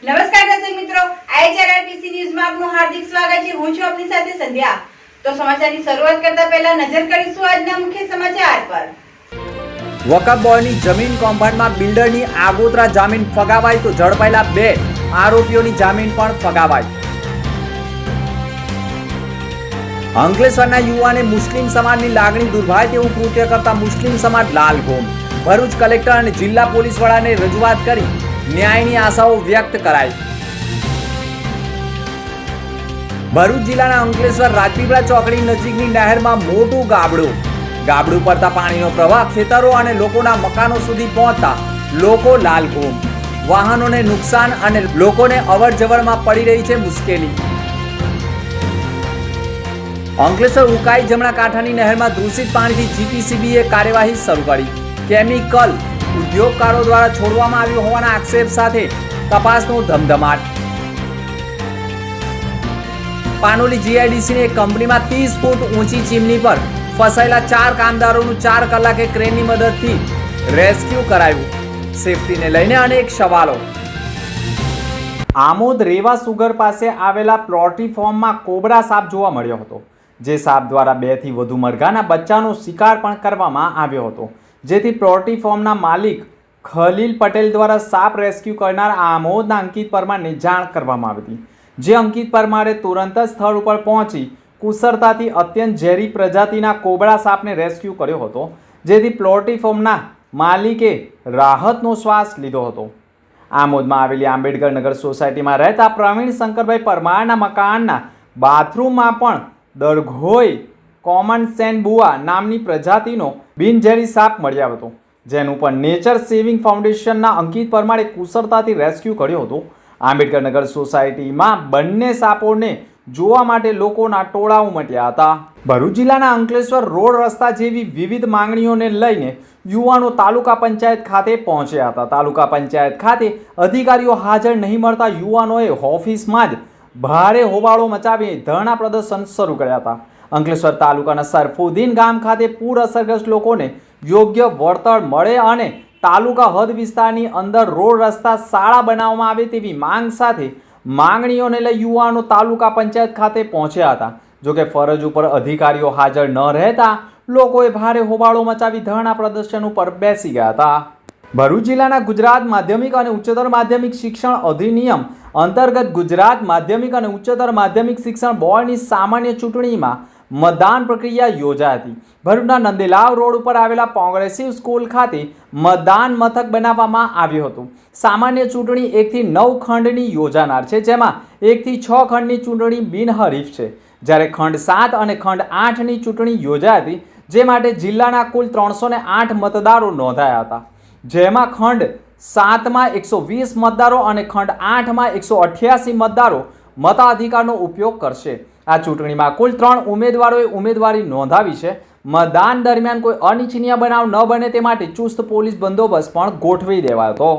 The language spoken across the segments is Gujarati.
નમસ્કાર દર્શક મિત્રો, આઈએચઆરઆરપીસી ન્યૂઝમાં આપનું હાર્દિક સ્વાગત છે। હું છું આપની સાથે સંધ્યા। તો સમાચારની શરૂઆત કરતા પહેલા નજર કરીશું આજના મુખ્ય સમાચાર પર। વકફ બોર્ડની જમીન કૌભાંડમાં બિલ્ડરની આગોતરા જામીન ફગાવાઈ તો ઝડપાયેલા 2 આરોપીઓની જામીન પણ ફગાવાઈ। અંકલેશ્વરના યુવાને મુસ્લિમ સમાજની લાગણી દુર્ભાય તેવું કૃત્ય કરતા મુસ્લિમ સમાજ લાલઘોમ। ભરૂચ કલેક્ટર અને જિલ્લા પોલીસ વડાને રજૂઆત કરી ન્યાયની આશાઓ વ્યક્ત કરાઈ। ભરૂચ જિલ્લાના અંકલેશ્વર રાજપીપળા ચોકડી નજીકની નહેરમાં મોટું ગાબડું પડતા પાણીનો પ્રવાહ ખેતરો અને લોકોના મકાનો સુધી પહોંચતા લોકો લાલઘોમ। વાહનોને નુકસાન અને લોકોને અવરજવરમાં પડી રહી છે મુશ્કેલી। અંકલેશ્વર ઉકાઈ જમણા કાંઠાની નહેરમાં દૂષિત પાણીથી જીપીસીબીએ કાર્યવાહી શરૂ કરી। કેમિકલ ઉદ્યોગકારો દ્વારા છોડવામાં આવ્યું હોવાના આક્ષેપ સાથે તપાસનો ધમધમાટ। પાનોલી જીઆઈડીસીની એક કંપનીમાં 30 ફૂટ ઊંચી ચીમની પર ફસાયેલા 4 કામદારોનું 4 કલાકે ક્રેનની મદદથી રેસ્ક્યુ કરાયું। સેફટીને લઈને અનેક સવાલો। આમોદ રેવા સુગર પાસે આવેલા પ્લોટી ફોર્મમાં કોબરા સાપ જોવા મળ્યો હતો, જે સાપ દ્વારા 2 થી વધુ મરઘાના બચ્ચાનો શિકાર પણ કરવામાં આવ્યો હતો, જેથી પ્લોટી ફોર્મના માલિક ખલીલ પટેલ દ્વારા સાપ રેસ્ક્યુ કરનાર આમોદના અંકિત પરમારને જાણ કરવામાં આવી હતી, જે અંકિત પરમારે તુરંત જ સ્થળ ઉપર પહોંચી કુશળતાથી અત્યંત ઝેરી પ્રજાતિના કોબરા સાપને રેસ્ક્યુ કર્યો હતો, જેથી પ્લોટી ફોર્મના માલિકે રાહતનો શ્વાસ લીધો હતો। આમોદમાં આવેલી આંબેડકર નગર સોસાયટીમાં રહેતા પ્રવીણ શંકરભાઈ પરમારના મકાનના બાથરૂમમાં પણ દરઘોઈ કોમન સેન બુઆ નામની પ્રજાતિનો બિનઝેરી સાપ મળ્યો હતો, જેનું પણ નેચર સેવિંગ ફાઉન્ડેશનના અંકિત પરમારે કુશળતાથી રેસ્ક્યુ કર્યો હતો। આંબેડકર નગર સોસાયટીમાં બંને સાપોને જોવા માટે લોકોના ટોળા ઉમટ્યા હતા। ભરૂચ જિલ્લાના અંકલેશ્વર રોડ રસ્તા જેવી વિવિધ માંગણીઓને લઈને યુવાનો તાલુકા પંચાયત ખાતે પહોંચ્યા હતા। તાલુકા પંચાયત ખાતે અધિકારીઓ હાજર નહીં મળતા યુવાનોએ ઓફિસમાં જ ભારે હોબાળો મચાવી ધરણા પ્રદર્શન શરૂ કર્યા હતા। અંકલેશ્વર તાલુકાના સરફુદ્દીન ગામ ખાતે પૂર અસરગ્રસ્ત લોકોને યોગ્ય વળતર મળે અને તાલુકા હદ વિસ્તારની અંદર રોડ રસ્તા શાળા બનાવવામાં આવે તેવી માંગ સાથે માંગણીઓને લઈ યુવાનો તાલુકા પંચાયત ખાતે પહોંચ્યા હતા। જોકે ફરજ ઉપર અધિકારીઓ હાજર ન રહેતા લોકોએ ભારે હોબાળો મચાવી ધરણા પ્રદર્શન ઉપર બેસી ગયા હતા। ભરૂચ જિલ્લાના ગુજરાત માધ્યમિક અને ઉચ્ચતર માધ્યમિક શિક્ષણ અધિનિયમ અંતર્ગત ગુજરાત માધ્યમિક અને ઉચ્ચતર માધ્યમિક શિક્ષણ બોર્ડની સામાન્ય ચૂંટણીમાં મતદાન પ્રક્રિયા યોજાઈ હતી। ભરૂચના નંદેલાવ રોડ ઉપર આવેલા પ્રોગ્રેસિવ સ્કૂલ ખાતે મતદાન મથક બનાવવામાં આવ્યું હતું। સામાન્ય ચૂંટણી 1 થી 9 ખંડની યોજાનાર છે, જેમાં 1 થી 6 ખંડની ચૂંટણી બિનહરીફ છે, જ્યારે ખંડ 7 અને ખંડ 8ની ચૂંટણી યોજાઈ હતી, જે માટે જિલ્લાના કુલ 308 મતદારો નોંધાયા હતા, જેમાં ખંડ 7માં 120 મતદારો અને ખંડ 8માં 188 મતદારો મતાધિકારનો ઉપયોગ કરશે। આ ચૂંટણીમાં કુલ 3 ઉમેદવારોએ ઉમેદવારી નોંધાવી છે। મતદાન દરમિયાન કોઈ અનિચ્છનીય બનાવ ન બને તે માટે ચુસ્ત પોલીસ બંદોબસ્ત પણ ગોઠવી દેવાયો હતો।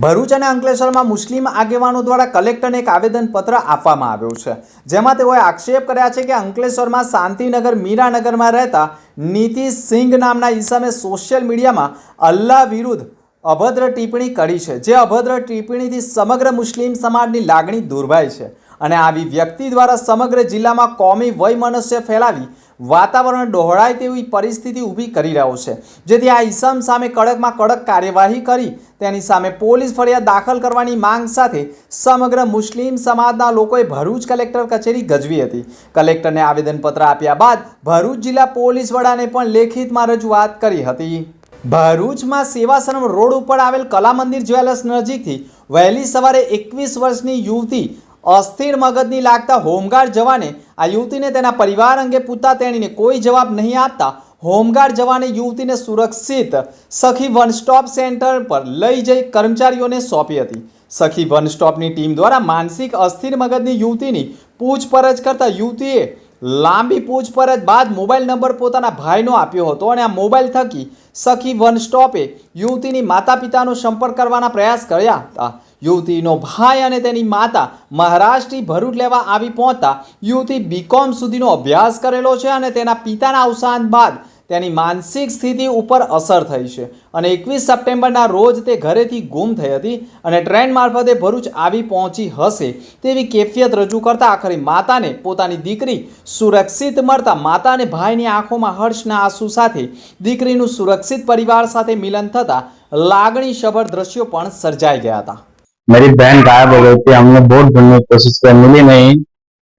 ભરૂચ અને અંકલેશ્વરમાં મુસ્લિમ આગેવાનો દ્વારા કલેક્ટરને એક આવેદનપત્ર આપવામાં આવ્યું છે, જેમાં તેઓએ આક્ષેપ કર્યા છે કે અંકલેશ્વરમાં શાંતિનગર મીરાનગરમાં રહેતા નીતિશ સિંઘ નામના ઈસમે સોશિયલ મીડિયામાં અલ્લાહ વિરુદ્ધ અભદ્ર ટિપ્પણી કરી છે, જે અભદ્ર ટિપ્પણીથી સમગ્ર મુસ્લિમ સમાજની લાગણી દુર્ભાય છે અને આવી વ્યક્તિ દ્વારા સમગ્ર જિલ્લામાં કોમી વૈમનસ્ય ફેલાવી વાતાવરણ ડહોળાય તેવી પરિસ્થિતિ ઊભી કરી રહ્યો છે, જેથી આ ઈસમ સામે કડકમાં કડક કાર્યવાહી કરી તેની સામે પોલીસ ફરિયાદ દાખલ કરવાની માંગ સાથે સમગ્ર મુસ્લિમ સમાજના લોકોએ ભરૂચ કલેક્ટર કચેરી ગજવી હતી। કલેક્ટરને આવેદનપત્ર આપ્યા બાદ ભરૂચ જિલ્લા પોલીસ વડાને પણ લેખિતમાં રજૂઆત કરી હતી। ભરૂચમાં સેવાશ્રમ રોડ ઉપર આવેલ કલા મંદિર જ્વેલર્સ નજીકથી વહેલી સવારે 21 વર્ષની યુવતી અસ્થિર મગજની લાગતા હોમગાર્ડ જવાને આ યુવતીને તેના પરિવાર અંગે પૂછતા તેણીને કોઈ જવાબ નહીં આપતા હોમગાર્ડ જવાને યુવતીને સુરક્ષિત સખી વન સ્ટોપ સેન્ટર પર લઈ જઈ કર્મચારીઓને સોંપી હતી। સખી વન સ્ટોપની ટીમ દ્વારા માનસિક અસ્થિર મગજની યુવતીની પૂછપરછ કરતા યુવતીએ લાંબી પૂછપરછ બાદ મોબાઈલ નંબર પોતાના ભાઈનો આપ્યો હતો અને આ મોબાઈલ થકી સખી વન સ્ટોપે યુવતીની માતા પિતાનો સંપર્ક કરવાના પ્રયાસ કર્યા હતા। યુવતીનો ભાઈ અને તેની માતા મહારાષ્ટ્રથી ભરૂચ લેવા આવી પહોંચતા યુવતી બીકોમ સુધીનો અભ્યાસ કરેલો છે અને તેના પિતાના અવસાન બાદ તેની માનસિક સ્થિતિ ઉપર અસર થઈ છે અને 21 સપ્ટેમ્બરના રોજ તે ઘરેથી ગુમ થઈ હતી અને ટ્રેન મારફતે ભરૂચ આવી પહોંચી હશે તેવી કેફિયત રજૂ કરતા આખરે માતાને પોતાની દીકરી સુરક્ષિત મળતા માતા અને ભાઈની આંખોમાં હર્ષના આંસુ સાથે દીકરીનું સુરક્ષિત પરિવાર સાથે મિલન થતા લાગણીસભર દ્રશ્યો પણ સર્જાઈ ગયા હતા। मेरी बहन गायब हो गई थी, हमने बहुत ढूंढने की कोशिश की, मिली नहीं।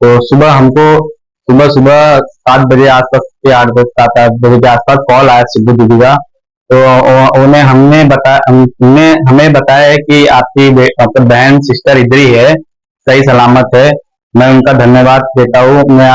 तो सुबह सुबह 7 बजे आसपास के 8 बजे 7-8 बजे के आसपास कॉल आया सिद्धू दीदी का। तो उन्हें हमें बताया है कि आपकी मतलब बहन सिस्टर इधर ही है, सही सलामत है। मैं उनका धन्यवाद देता हूँ। मैं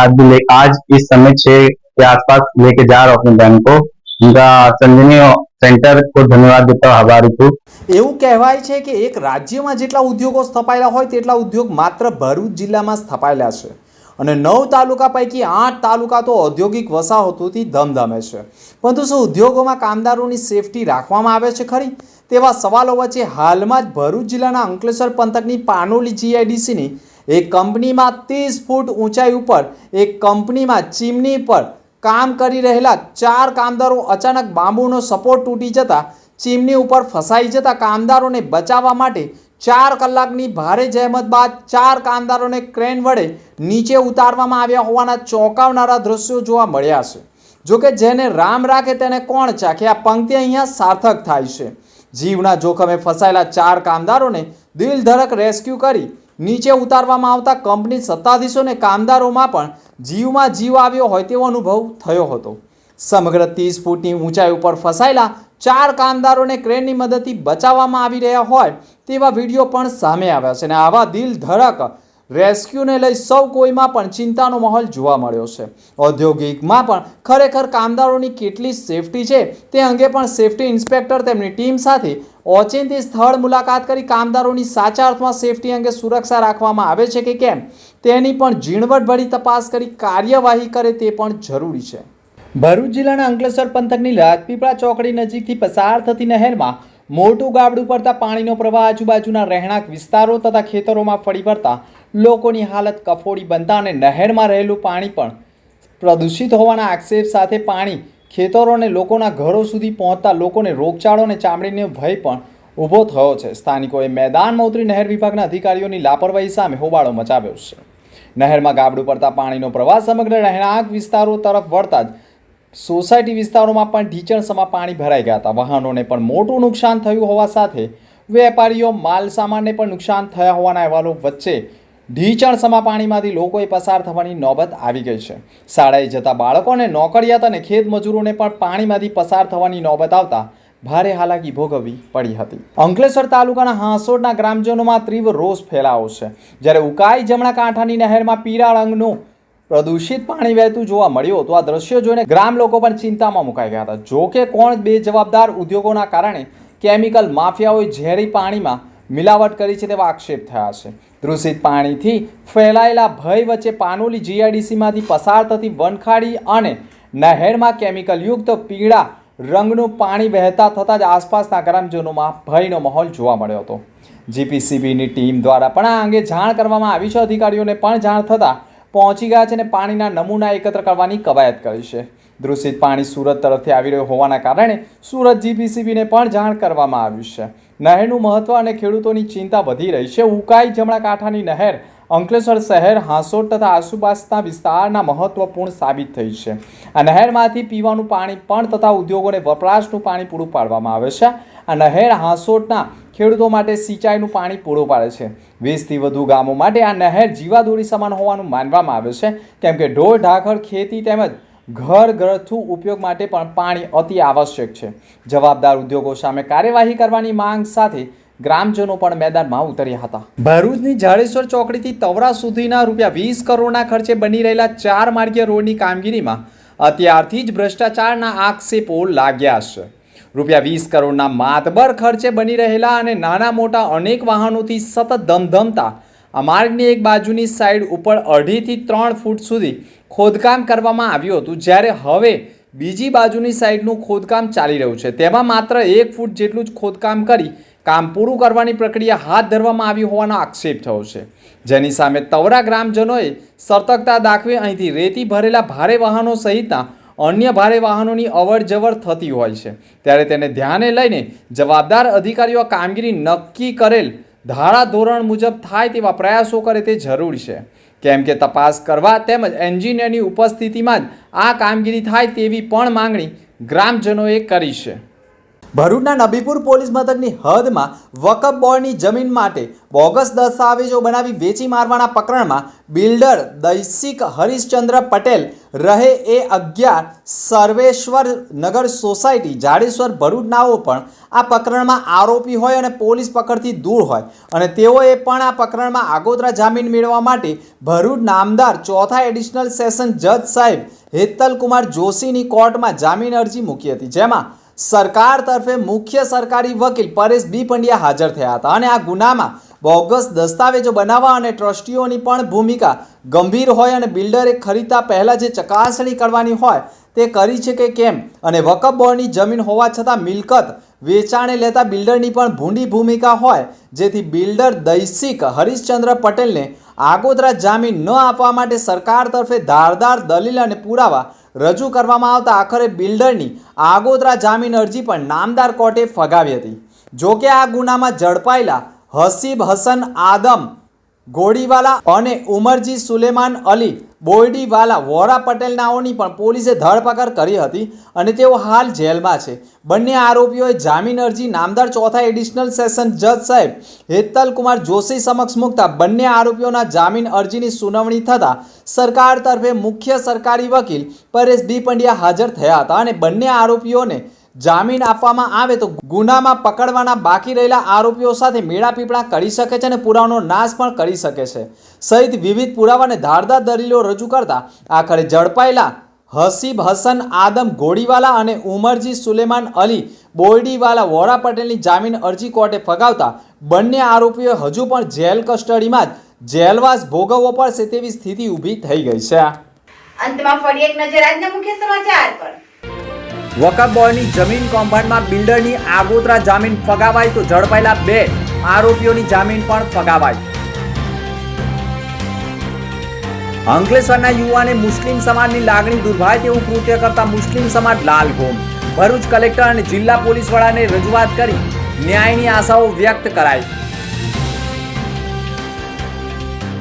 आज इस समय 6 के आसपास लेके जा रहा हूँ अपनी बहन को। उनका संजीवनी सेंटर को धन्यवाद देता हूँ, आभारी हूँ। એવું કહેવાય છે કે એક રાજ્યમાં જેટલા ઉદ્યોગો સ્થપાયેલા હોય તેટલા ઉદ્યોગ માત્ર ભરૂચ જિલ્લામાં સ્થપાયેલા છે અને 9 તાલુકા પૈકી 8 તાલુકા તો ઔદ્યોગિક વસાહતોથી ધમધમે છે, પરંતુ શું ઉદ્યોગોમાં કામદારોની સેફટી રાખવામાં આવે છે ખરી? તેવા સવાલો વચ્ચે હાલમાં જ ભરૂચ જિલ્લાના અંકલેશ્વર પંથકની પાનોલી જીઆઈડીસીની એક કંપનીમાં 30 ફૂટ ઊંચાઈ ઉપર એક કંપનીમાં ચીમની પર કામ કરી રહેલા 4 કામદારો અચાનક બાંબુનો સપોર્ટ તૂટી જતા ચીમની ઉપર ફસાઈ જતા કામદારોને બચાવવા માટે 4 કલાકની ભારે જહેમત બાદ 4 કામદારોને ક્રેન વડે નીચે ઉતારવામાં આવ્યા હોવાના ચોંકાવનારા દ્રશ્યો જોવા મળ્યા છે। જોકે જેને રામ રાખે તેને કોણ ચાખે, આ પંક્તિ અહીંયા સાર્થક થાય છે। જીવના જોખમે ફસાયેલા 4 કામદારોને દિલ ધડક રેસ્ક્યુ કરી નીચે ઉતારવામાં આવતા કંપની સત્તાધીશોને કામદારોમાં પણ જીવમાં જીવ આવ્યો હોય તેવો અનુભવ થયો હતો। સમગ્ર 30 ફૂટની ઊંચાઈ ઉપર ફસાયેલા 4 કામદારોને ક્રેનની મદદથી બચાવવામાં આવી રહ્યા હોય તેવા વિડીયો પણ સામે આવ્યા છે અને આવા દિલ ધડક રેસ્ક્યુને લઈ સૌ કોઈમાં પણ ચિંતાનો માહોલ જોવા મળ્યો છે। ઔદ્યોગિકમાં પણ ખરેખર કામદારોની કેટલી સેફટી છે તે અંગે પણ સેફટી ઇન્સ્પેક્ટર તેમની ટીમ સાથે ઓચિંતી સ્થળ મુલાકાત કરી કામદારોની સાચા અર્થમાં સેફટી અંગે સુરક્ષા રાખવામાં આવે છે કે કેમ તેની પણ ઝીણવટભરી તપાસ કરી કાર્યવાહી કરે તે પણ જરૂરી છે। ભરૂચ જિલ્લાના અંકલેશ્વર પંથકની રાજપીપળા ચોકડી નજીકથી પસાર થતી નહેરમાં મોટું ગાબડું પડતા પાણીનો પ્રવાહ આજુબાજુના રહેણાંક વિસ્તારો તથા ખેતરોમાં ફરી વળતા લોકોની હાલત કફોડી બનતા અને નહેરમાં રહેલું પાણી પણ પ્રદૂષિત હોવાના આક્ષેપ સાથે પાણી ખેતરો અને લોકોના ઘરો સુધી પહોંચતા લોકોને રોગચાળો અને ચામડીનો ભય પણ ઊભો થયો છે। સ્થાનિકોએ મેદાનમાં ઉતરી નહેર વિભાગના અધિકારીઓની લાપરવાહી સામે હોબાળો મચાવ્યો છે। નહેરમાં ગાબડું પડતા પાણીનો પ્રવાહ સમગ્ર રહેણાંક વિસ્તારો તરફ વળતા જ સોસાયટી વિસ્તારોમાં પણ ઢીચણસમાં પાણી ભરાઈ ગયા હતા। વાહનોને પણ મોટું નુકસાન થયું હોવા સાથે વેપારીઓ માલ સામાનને પણ નુકસાન થયા હોવાના અહેવાલો વચ્ચે ઢીચણસમાં પાણીમાંથી લોકોએ પસાર થવાની નોબત આવી ગઈ છે। શાળાએ જતા બાળકોને નોકરિયાત અને ખેત મજૂરોને પણ પાણીમાંથી પસાર થવાની નોબત આવતા ભારે હાલાકી ભોગવવી પડી હતી। અંકલેશ્વર તાલુકાના હાંસોડના ગ્રામજનોમાં તીવ્ર રોષ ફેલાયો છે, જ્યારે ઉકાઈ જમણા કાંઠાની નહેરમાં પીળા રંગનું પ્રદૂષિત પાણી વહેતું જોવા મળ્યું હતું। આ દ્રશ્યો જોઈને ગ્રામ લોકો પણ ચિંતામાં મુકાઈ ગયા હતા। જો કે કોણ બેજવાબદાર ઉદ્યોગોના કારણે કેમિકલ માફિયાઓએ ઝેરી પાણીમાં મિલાવટ કરી છે તેવા આક્ષેપ થયા છે। દૂષિત પાણીથી ફેલાયેલા ભય વચ્ચે પાનોલી જીઆઈડીસીમાંથી પસાર થતી વનખાડી અને નહેરમાં કેમિકલયુક્ત પીળા રંગનું પાણી વહેતા થતાં જ આસપાસના ગ્રામજનોમાં ભયનો માહોલ જોવા મળ્યો હતો। જીપીસીબીની ટીમ દ્વારા પણ આ અંગે જાણ કરવામાં આવી છે। અધિકારીઓને પણ જાણ થતાં પહોંચી ગયા છે અને પાણીના નમૂના એકત્ર કરવાની કવાયત કરી છે। દૂષિત પાણી સુરત તરફથી આવી રહ્યું હોવાના કારણે સુરત જીપીસીબીને પણ જાણ કરવામાં આવ્યું છે। નહેરનું મહત્વ અને ખેડૂતોની ચિંતા વધી રહી છે। ઉકાઈ જમણા કાંઠાની નહેર અંકલેશ્વર શહેર, હાંસોડ તથા આસપાસના વિસ્તારના મહત્વપૂર્ણ સાબિત થઈ છે। આ નહેરમાંથી પીવાનું પાણી પણ તથા ઉદ્યોગોને વપરાશનું પાણી પૂરું પાડવામાં આવે છે। આ નહેર હાંસોડના ખેડૂતો માટે સિંચાઈનું પાણી પૂરું પાડે છે। 20થી વધુ ગામો માટે આ નહેર જીવાદોરી સમાન હોવાનું માનવામાં આવે છે, કેમ કે ઢોર ઢાંખર ખેતી તેમજ ઘરગથ્થુ ઉપયોગ માટે પણ પાણી અતિ આવશ્યક છે। જવાબદાર ઉદ્યોગો સામે કાર્યવાહી કરવાની માંગ સાથે ગ્રામજનો પણ મેદાનમાં ઉતર્યા હતા। ભરૂચની જાડેશ્વર ચોકડીથી તવરા સુધીના ₹20 કરોડના ખર્ચે બની રહેલા 4 માર્ગીય રોડની કામગીરીમાં અત્યારથી જ ભ્રષ્ટાચારના આક્ષેપો લાગ્યા છે। ₹20 કરોડના માતબર ખર્ચે બની રહેલા અને નાના મોટા અનેક વાહનોથી સતત ધમધમતા આ માર્ગની એક બાજુની સાઈડ ઉપર 2.5 થી 3 ફૂટ સુધી ખોદકામ કરવામાં આવ્યું હતું, જ્યારે હવે બીજી બાજુની સાઈડનું ખોદકામ ચાલી રહ્યું છે। તેમાં માત્ર 1 ફૂટ જેટલું જ ખોદકામ કરી કામ પૂરું કરવાની પ્રક્રિયા હાથ ધરવામાં આવી હોવાનો આક્ષેપ થયો છે, જેની સામે તવરા ગ્રામજનોએ સતર્કતા દાખવી અહીંથી રેતી ભરેલા ભારે વાહનો સહિતના અન્ય ભારે વાહનોની અવરજવર થતી હોય છે, ત્યારે તેને ધ્યાને લઈને જવાબદાર અધિકારીઓ કામગીરી નક્કી કરેલ ધારાધોરણ મુજબ થાય તેવા પ્રયાસો કરે તે જરૂરી છે, કેમ કે તપાસ કરવા તેમજ એન્જિનિયરની ઉપસ્થિતિમાં જ આ કામગીરી થાય તેવી પણ માંગણી ગ્રામજનોએ કરી છે. ભરૂચના નબીપુર પોલીસ મથકની હદમાં વકફ બોર્ડની જમીન માટે બોગસ દસ્તાવેજો બનાવી વેચી મારવાના પ્રકરણમાં બિલ્ડર દૈસિક હરીશચંદ્ર પટેલ રહે A11 સર્વેશ્વર નગર સોસાયટી જાડેશ્વર ભરૂચ નાઓ પણ આ પ્રકરણમાં આરોપી હોય અને પોલીસ પકડથી દૂર હોય અને તેઓએ પણ આ પ્રકરણમાં આગોતરા જામીન મેળવવા માટે ભરૂચ નામદાર ચોથા એડિશનલ સેશન જજ સાહેબ હેતલકુમાર જોશીની કોર્ટમાં જામીન અરજી મૂકી હતી, જેમાં સરકાર તરફે મુખ્ય સરકારી વકીલ પરેશ બી પંડ્યા હાજર થયા હતા અને આ ગુનામાં બોગસ દસ્તાવેજો બનાવવા અને ટ્રસ્ટીઓની પણ ભૂમિકા ગંભીર હોય અને બિલ્ડરે ખરીદતા પહેલાં જે ચકાસણી કરવાની હોય તે કરી છે કે કેમ અને વકફ બોર્ડની જમીન હોવા છતાં મિલકત વેચાણે લેતા બિલ્ડરની પણ ભૂંડી ભૂમિકા હોય, જેથી બિલ્ડર દૈસિક હરીશચંદ્ર પટેલને આગોતરા જામીન ન આપવા માટે સરકાર તરફે ધારદાર દલીલ અને પુરાવા રજૂ કરવામાં આવતા આખરે બિલ્ડરની આગોતરા જામીન અરજી પણ નામદાર કોર્ટે ફગાવી હતી. જોકે આ ગુનામાં ઝડપાયેલા હસીબ હસન આદમ ગોડીવાલા અને ઉમરજી સુલેમાન અલી બોયડીવાલા વોરા પટેલ નાઓની પણ પોલીસે ધરપકડ કરી હતી અને તેઓ હાલ જેલમાં છે. બંને આરોપીઓએ જામીન અરજી નામદાર ચોથા એડિશનલ સેશન જજ સાહેબ હેતલકુમાર જોશી સમક્ષ મૂકતા બંને આરોપીઓના જામીન અરજીની સુનાવણી થતાં સરકાર તરફે મુખ્ય સરકારી વકીલ પરેશ બી પંડ્યા હાજર થયા હતા અને બંને આરોપીઓને જામીન આપવામાં આવે તો ગુનામાં પકડવાના બાકી રહેલા આરોપીઓ સાથે મેળાપીપળા કરી શકે છે અને પુરાવાનો નાશ પણ કરી શકે છે સહિત વિવિધ પુરાવા અને ધારદાર દલીલો રજૂ કરતા આખરે ઝડપાયેલા હસીબ હસન આદમ ગોડીવાલા અને ઉમરજી સુલેમાન અલી બોયડીવાલા વોરા પટેલની જામીન અરજી કોર્ટે ફગાવતા બંને આરોપીઓ હજુ પણ જેલ કસ્ટડીમાં જ જેલવાસ ભોગવવો પડશે તેવી સ્થિતિ ઊભી થઈ ગઈ છે. અંતમાં ફરી એક નજર આજના મુખ્ય સમાચાર પર. વકફ બોર્ડની જમીન કૌભાંડમાં બિલ્ડરની આગોતરા જામીન ફગાવાય તો ઝડપાયેલા 2 આરોપીઓની જામીન પણ ફગાવાય. અંકલેશ્વરના યુવાને મુસ્લિમ સમાજની લાગણી દુર્ભાય તેવું કૃત્ય કરતા મુસ્લિમ સમાજ લાલઘોમ. ભરૂચ કલેક્ટર અને જિલ્લા પોલીસ વડાને રજૂઆત કરી ન્યાયની આશાઓ વ્યક્ત કરાઈ.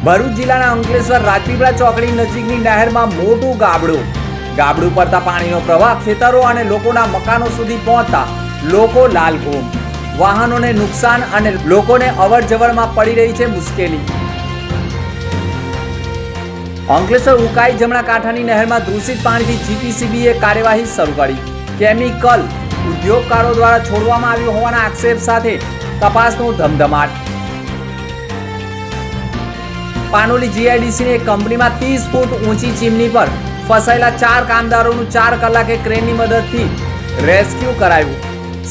ભરૂચ જિલ્લાના અંકલેશ્વર રાજપીપળા ચોકડી નજીકની નહેરમાં મોટું ગાબડું પડતા પાણીનો પ્રવાહ ખેતરો અને લોકોના મકાનો સુધી પહોંચતા લોકો લાલઘોમ. વાહનોને નુકસાન અને લોકોને અવરજવરમાં પડી રહી છે મુશ્કેલી. અંકલેશ્વર ઉકાઈ જમણા કાંઠાની નહેરમાં દૂષિત પાણીથી જીપીસીબીએ કાર્યવાહી શરૂ કરી. કેમિકલ ઉદ્યોગકારો દ્વારા છોડવામાં આવ્યું હોવાના આક્ષેપ સાથે તપાસનો ધમધમાટ. પાનોલી જીઆઈડીસીની એક કંપનીમાં 30 ફૂટ ઊંચી ચીમની પર ફસાયેલા 4 કામદારોનું 4 કલાકે ક્રેનની મદદથી રેસ્ક્યુ કરાયું.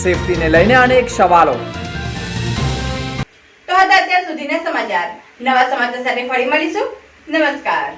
સેફટીને લઈને અનેક સવાલો. તો હતા અત્યાર સુધીના સમાચાર. નવા સમાચાર સાથે ફરી મળીશું. નમસ્કાર.